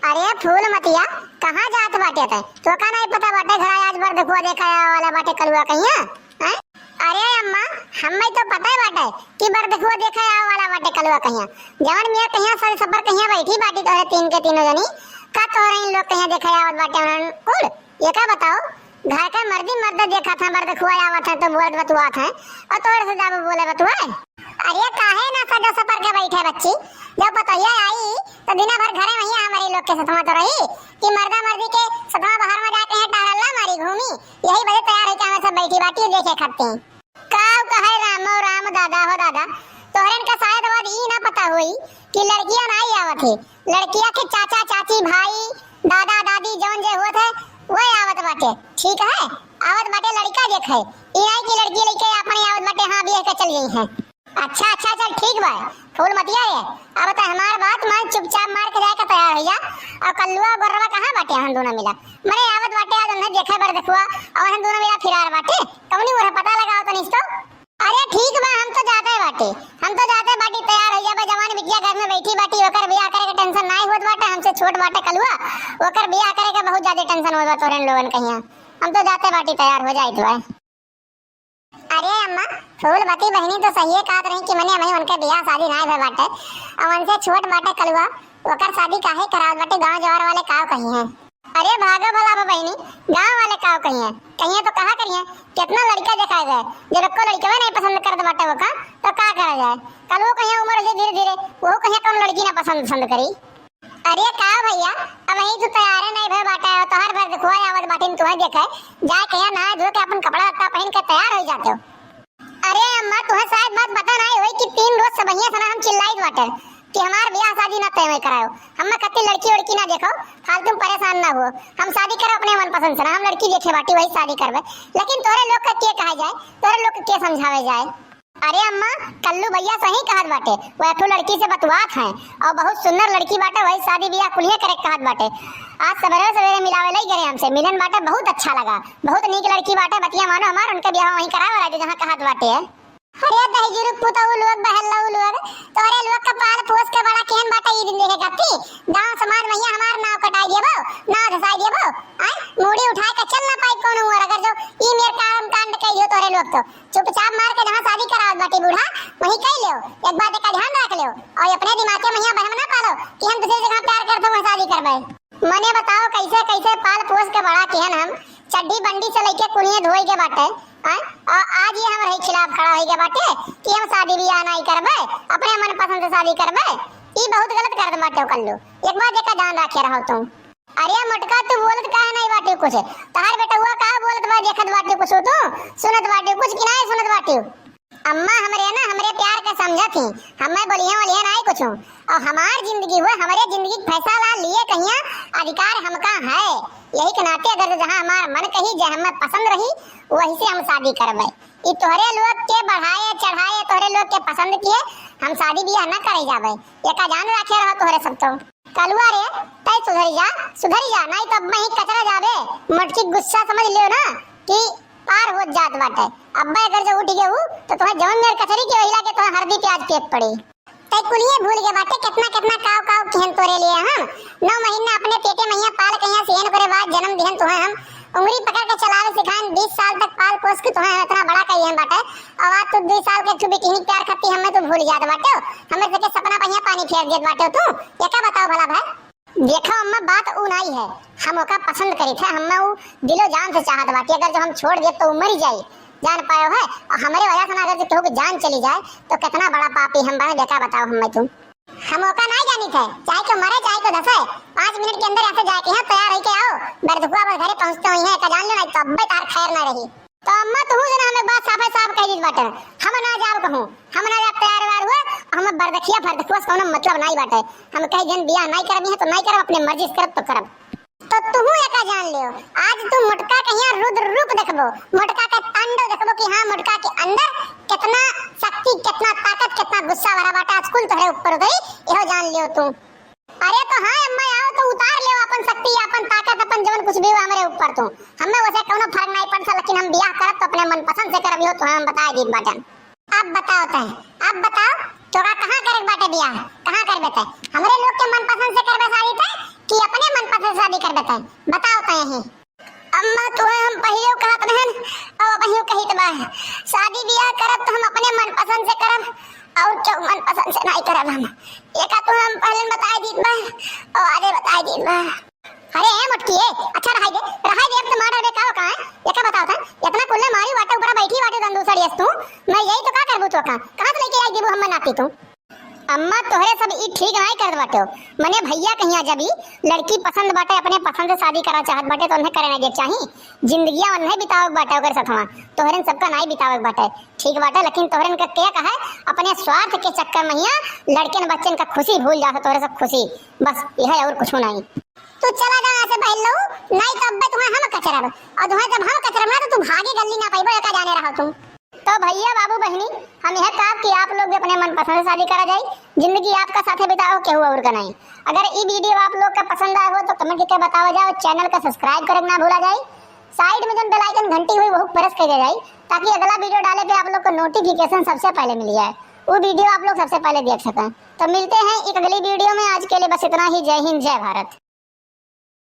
अरे फूल मतिया कहाँ जात बाटे थे तो का नहीं पता बाटे घर आज बार देखो देखा वाला बाटे कलुआ कहिया हैं। अरे अम्मा हमें तो पता है बाटे कि बार देखो देखा वाला बाटे कलुआ कहिया जवन मियां कहिया सारे सफर कहिया बैठी बाटी तो है तीन के तीनों जनी का तो इन लोग कहिया देखा आवत बाटे उन कुल ये का बताओ घर का मर्दी मर्द देखा था बार देखो आवत है तो बोलत बतुआ था और तोड़ से जाब बोले बतुआ। अरे काहे ना सदा सफर के बैठे बच्ची जब बताइए आई तो दिन भर घरे वही हमारे लोग के साथ तो रही कि मर्दा मर्दी के सतवा बाहर में जाके हैं टहलला मारी घूमी यही वजह तैयार है कि हम सब बैठी बाटी देखे खाते हैं काव कहे राम और राम दादा हो दादा तोहरन का शायद बाद ई ना पता हुई कि लड़कियां नहीं आवत है लड़कियां के चाचा चाची भाई दादा दादी जौन जे होत है वही आवत बाटे ठीक है आवत बाटे लड़का देखे ई नहीं कि लड़की लेके अपने आवत बाटे हां बियाह के चल गई है। अच्छा अच्छा चल ठीक बा फूल मतिया है अब तो हमार बात मान चुपचाप मार के जाए का तैयार हो जा और कल्लुआ गोरवा कहां बाटे हम दोनों मिला मरे आवत बाटे आज उन्हें देखे बर देखुआ और हम दोनों मिला फिरार बाटे कौनी वो पता लगाओ तो नहीं तो। अरे ठीक बा हम तो जाते बाटे बाटी तैयार हो जा जवान बिटिया घर में बैठी बाटी ओकर बियाह करे के टेंशन नहीं होत बाटे हमसे छोट बाटे कल्लुआ ओकर बियाह करे के बहुत ज्यादा टेंशन होत बा तोरन लोगन कहिया हम तो जाते बाटी तैयार हो जाई तो। अरे अम्मा फूल बाती बहनी तो सही है कहत रही कि मैंने हमें उनके बियाह शादी ना भे बाटे और उनसे छोट बाटे कलुआ ओकर शादी काहे करावत बाटे गांव जवार वाले काव कही हैं। अरे भागो भला बहनी गांव वाले काव कही हैं कहिए तो कहा करिए कितना लड़का देखा गए जब को लड़का नहीं पसंद करत बाटे वो का तो का करा जाए कल वो कहिए उम्र से धीरे धीरे वो कहिए कौन लड़की ना पसंद करी। अरे का भैया अब यही तो तैयार नहीं भे बाटा तो हर बार देखो आवत बाटिन तुम्हें देखे जाए कहिया ना धो के अपन कपड़ा लत्ता पहन के तैयार हो जाते हो। अरे अम्मा तुम्हें शायद बात पता नहीं हुई कि 3 रोज से भैया सना हम चिल्लाई बाटे कि हमार ब्याह शादी ना तय कराओ हम कत्ती लड़की उड़की ना देखो फालतू परेशान ना हो हम शादी करो अपने मन पसंद से ना हम लड़की देखे बाटी वही शादी करवे लेकिन तोरे लोग का के कहा जाए तोरे लोग के समझावे जाए। अरे अम्मा कल्लू भैया सही कहत बाटे वो एक लड़की से बतवात है और बहुत सुंदर लड़की बाटे वही शादी ब्याह कुलिया करे कहत बाटे आज सवेरे सवेरे मिलावे लई गए हमसे मिलन बाटे बहुत अच्छा लगा बहुत नीक लड़की बाटे बतिया मानो हमार उनके ब्याह वहीं करावे वाला जहां कहत बाटे है। अरे दहीजुर पुतऊ लोग बहलऊ लोग तोरे लोग का पाल पोस के बड़ा केहन बाटे ई दिन देखे गत्ती गांव समाज में हमार नाव कटाई देबो नाव धसाई देबो आ मूड़ी उठाए के चल ना पाई कोनो और अगर जो ई मेर काम कांड कइयो तोरे लोग तो चुपचाप मार के जहां शादी करावत बाटी बूढ़ा वहीं कई लियो एक बात का ध्यान रख लियो और अपने दिमाग में यहां बहम ना पालो कि हम दूसरी जगह प्यार करते हुए शादी करबे। मने बताओ कैसे कैसे पाल पोस के बड़ा केहन हम चड्डी बंडी से लेके कुलिए धोई के बाटे और आज ही हमारे खिलाफ खड़ा हो गया बाटे कि हम शादी ब्याह नहीं करबे अपने मन पसंद से शादी करबे ई बहुत गलत कर दे बाटे कल्लू एक बात का ध्यान रखे रहो तुम। अरे मटका तू बोलत काहे नहीं बाटे कुछ तहार बेटा हुआ का बोलत बा देखत बाटे कुछ तू सुनत बाटे कुछ कि नहीं सुनत बाटे। अम्मा हमरे प्यार के समझा थी हमें बोलिया नहीं कुछ और हमार जिंदगी हुए हमारे जिंदगी फैसला लिए कहिया अधिकार हमका है यही के नाते अगर जहां हमार मन कही जे हमें पसंद रही वही से हम शादी करबे ई तोहरे लोग के बढ़ाए चढ़ाए तोहरे लोग के पसंद किए हम शादी ब्याह न करे जाबे एका जान रखे रहो तोहरे सब तो कलुआ रे तय सुधरी जा नहीं तो अब मैं ही कचरा जाबे मटकी गुस्सा समझ लियो ना कि पार हो जात बाटे अब्बा अगर जो उठ गए तो तुम्हें जवन मेर कचरी की वहिला के तुम्हें हल्दी प्याज पेट पड़ी तय कुलिए भूल गए बाटे कितना काव कहन तोरे लिए हम 9 महीना अपने पेटे मैया पाल कहिया सेन करे बाद जन्म दिहन तुम्हें हम उंगली पकड़ के चलावे सिखाएं 20 साल तक पाल पोस के तुम्हें इतना बड़ा कहिए बाटे और आज तू 2 साल के छुबी किनी प्यार करती हमें तो भूल जात बाटे हमें सके सपना पहिया पानी फेर देत बाटे तू ये क्या बताओ भला भाई। देखो अम्मा बात ऊ नहीं है हम ओका पसंद करी थे हमें ऊ दिलो जान से चाहत बाटी अगर जो हम छोड़ दे तो मर जाई जान पायो है और हमारे वजह से अगर केहू की जान चली जाए तो कितना बड़ा पापी हम बने देखा बताओ हमें तुम हम ओका नहीं जानी थे चाहे तो मरे चाहे तो दसे 5 मिनट के अंदर ऐसे जाके यहाँ तैयार होके आओ बरदुआ पर घरे पहुंचते हुई है का जान लो नहीं तो अब्बे तार खैर ना रही तो अम्मा तू जना हमें बात साफ कह दी बाटे हम ना जाओ कहूं हम ना जा तैयार वार हुए हम बरदखिया फरदखुआ कोनो मतलब नहीं बाटे हम कहीं जन बियाह नहीं करबी है तो नहीं करब अपने मर्जी से करब तो करब तो तुम एका जान लियो आज तुम मुटका कहिया रुद्र रूप देखबो मुटका का तांडव देखबो कि हां मुटका के अंदर कितना शक्ति कितना ताकत कितना गुस्सा भरा बाटा स्कूल तोहरे ऊपर गई एहो जान लियो तू। अरे तो हां अम्मा आओ तो उतार ले अपन शक्ति अपन ताकत अपन जीवन कुछ भी हमारे ऊपर तू हमें वैसे कोनो फर्क नहीं पड़ता लेकिन हम बियाह करब तो अपने मन पसंद से करब हो तो हम बता दी बाटन। अब बताओ तोरा कहां करे बाटे बियाह कहां करबे ते हमरे लोग के मन पसंद से करबे शादी ते कि अपने शादी कर देते हैं, बताओ तो यही। अम्मा तुम्हें हम पहियो कहत रहन और पहियो कहित बा, शादी ब्याह करब तो हम अपने मन पसंद से करब और क्यों मन पसंद से नहीं करब हम। एका तो हम पहले बताई दीत बा और आगे बताई दीत बा। अरे ए मुटकी ए, अच्छा रहाई दे अब तो मार दे का हो कहां एका बताओ था, इतना कुल्ले मारी वाटे ऊपर बैठी वाटे दंदूसड़ियस तू, मैं यही तो का करबू तो कहां से लेके आई देबू हम नाती तू। अम्मा तोहरे सब ई ठीक नहीं कर बाटे, मने भैया कहिया जब लड़की पसंद बाटे अपने पसंद से शादी करा चाहत बाटे तो उन्हें करे नहीं दे चाहिए, जिंदगियां उन्हें बितावक बाटे ओकर साथवा, तोहरे सबका नहीं बितावक बाटे ठीक बाटे। लेकिन तोहरे का क्या कहे अपने स्वार्थ के चक्कर में हिया लड़के बच्चन का खुशी भूल जाते, तोहरे सब खुशी बस यह और कुछ नहीं। तू चला जा ऐसे बहन लो, नहीं तो अब्बे तुम्हें हम कचरब और तुम्हें जब हम कचरब ना तो तू भागे गली ना पाइबो एका जाने रहो तुम। तो भैया बाबू बहनी हम यह कहा कि आप लोग भी अपने मन पसंद से शादी करा जाए, जिंदगी आपका साथे बिताओ के हुआ और का नहीं। अगर ये वीडियो आप लोग का पसंद आया हो तो कमेंट करके बताओ जाओ, चैनल का सब्सक्राइब करना ना भूला जाए, साइड में जो बेल आइकन घंटी हुई वो प्रेस कर दे जाए ताकि अगला वीडियो डाले पे आप लोग को नोटिफिकेशन सबसे पहले मिल जाए, वो वीडियो आप लोग सबसे पहले देख सकें। तो मिलते हैं एक अगली वीडियो में, आज के लिए बस इतना ही। जय हिंद जय भारत।